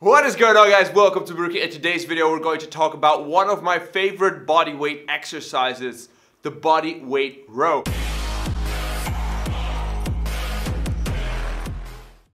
What is going on, guys? Welcome to Barrookie. In today's video we're going to talk about one of my favorite body weight exercises, the body weight row.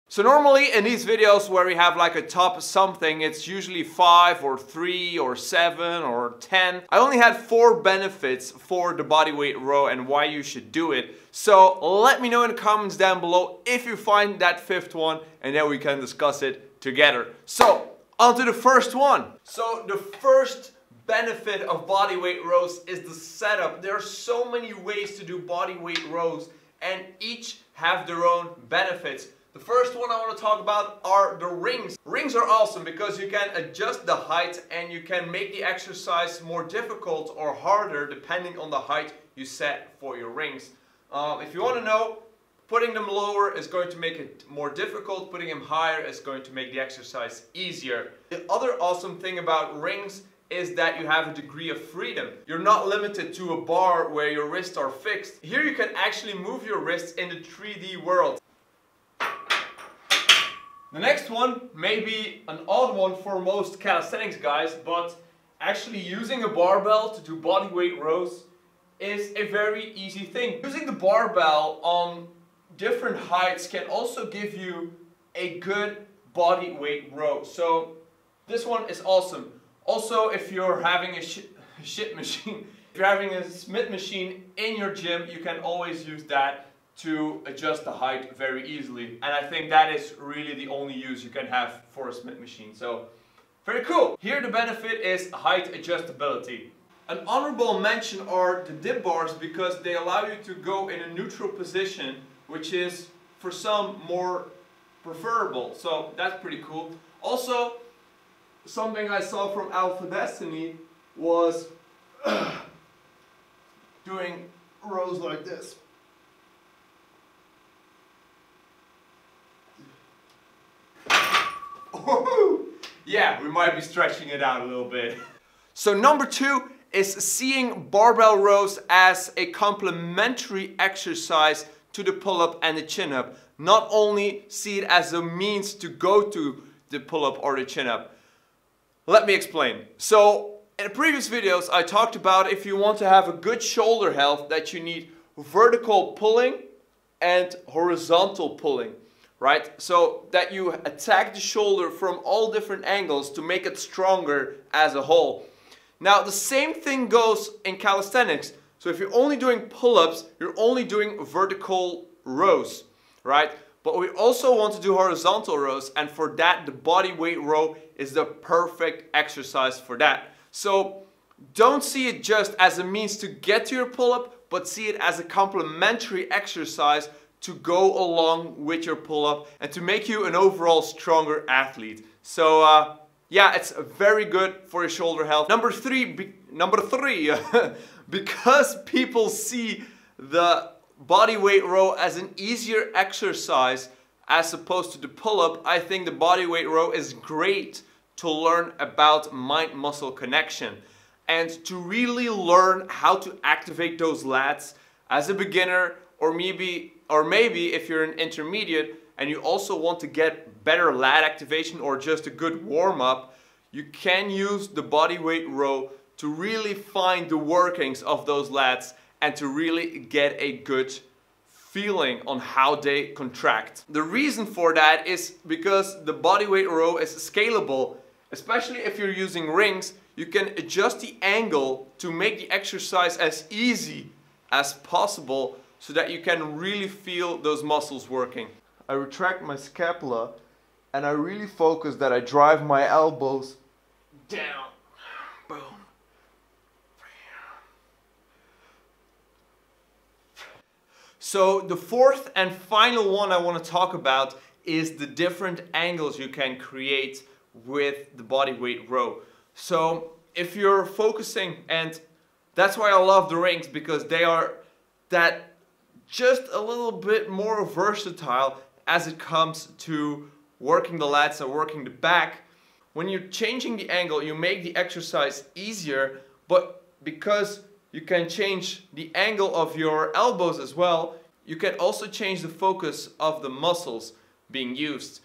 So normally in these videos where we have like a top something, it's usually 5 or 3 or 7 or 10. I only had 4 benefits for the body weight row and why you should do it. So let me know in the comments down below if you find that 5th one, and then we can discuss it together. So on to the first one. So the first benefit of body weight rows is the setup. There are so many ways to do body weight rows and each have their own benefits. The first one I want to talk about are the rings. Rings are awesome because you can adjust the height and you can make the exercise more difficult or harder depending on the height you set for your rings. If you want to know, putting them lower is going to make it more difficult, putting them higher is going to make the exercise easier. The other awesome thing about rings is that you have a degree of freedom. You're not limited to a bar where your wrists are fixed. Here you can actually move your wrists in the 3D world. The next one may be an odd one for most calisthenics guys, but actually using a barbell to do body weight rows is a very easy thing. Using the barbell on different heights can also give you a good body weight row. So this one is awesome. Also, if you're having a shit machine, if you're having a Smith machine in your gym, you can always use that to adjust the height very easily. And I think that is really the only use you can have for a Smith machine. So very cool. Here the benefit is height adjustability. An honorable mention are the dip bars because they allow you to go in a neutral position, which is for some more preferable. So that's pretty cool. Also, something I saw from Alpha Destiny was doing rows like this. Yeah, we might be stretching it out a little bit. So number 2 is seeing barbell rows as a complementary exercise to the pull-up and the chin-up. Not only see it as a means to go to the pull-up or the chin-up. Let me explain. So in the previous videos I talked about if you want to have a good shoulder health that you need vertical pulling and horizontal pulling. Right? So that you attack the shoulder from all different angles to make it stronger as a whole. Now the same thing goes in calisthenics. So if you're only doing pull-ups, you're only doing vertical rows, right? But we also want to do horizontal rows, and for that the body weight row is the perfect exercise for that. So don't see it just as a means to get to your pull-up, but see it as a complementary exercise to go along with your pull-up and to make you an overall stronger athlete. So yeah, it's very good for your shoulder health. Number three, because people see the body weight row as an easier exercise as opposed to the pull-up, I think the body weight row is great to learn about mind-muscle connection and to really learn how to activate those lats as a beginner, or maybe if you're an intermediate and you also want to get better lat activation or just a good warm-up, you can use the body weight row to really find the workings of those lats and to really get a good feeling on how they contract. The reason for that is because the body weight row is scalable. Especially if you're using rings, you can adjust the angle to make the exercise as easy as possible so that you can really feel those muscles working. I retract my scapula and I really focus that I drive my elbows down. Boom. So the 4th and final one I want to talk about is the different angles you can create with the body weight row. So if you're focusing, and that's why I love the rings, because they are that just a little bit more versatile as it comes to working the lats and working the back. When you're changing the angle, you make the exercise easier, but because you can change the angle of your elbows as well, you can also change the focus of the muscles being used.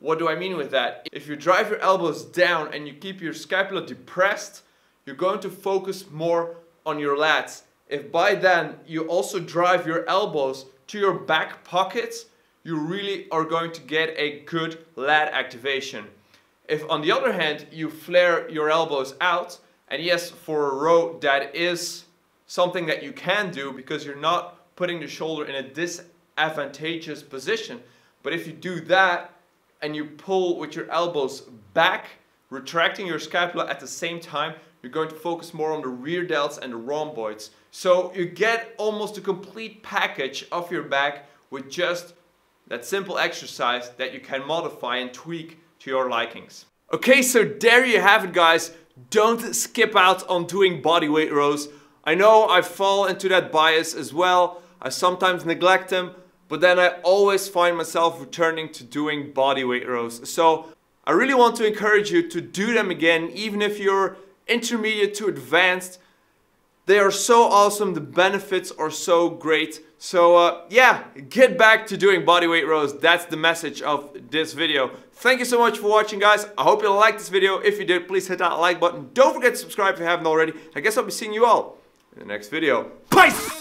What do I mean with that? If you drive your elbows down and you keep your scapula depressed, you're going to focus more on your lats. If by then you also drive your elbows to your back pockets, you really are going to get a good lat activation. If on the other hand you flare your elbows out, and yes, for a row that is something that you can do because you're not putting the shoulder in a disadvantageous position, but if you do that and you pull with your elbows back, retracting your scapula at the same time, you're going to focus more on the rear delts and the rhomboids. So you get almost a complete package of your back with just that simple exercise that you can modify and tweak to your likings. Okay, so there you have it, guys. Don't skip out on doing bodyweight rows. I know I fall into that bias as well. I sometimes neglect them, but then I always find myself returning to doing bodyweight rows. So I really want to encourage you to do them again, even if you're intermediate to advanced. They are so awesome, the benefits are so great. So yeah, get back to doing bodyweight rows. That's the message of this video. Thank you so much for watching, guys. I hope you liked this video. If you did, please hit that like button. Don't forget to subscribe if you haven't already. I guess I'll be seeing you all in the next video. Peace!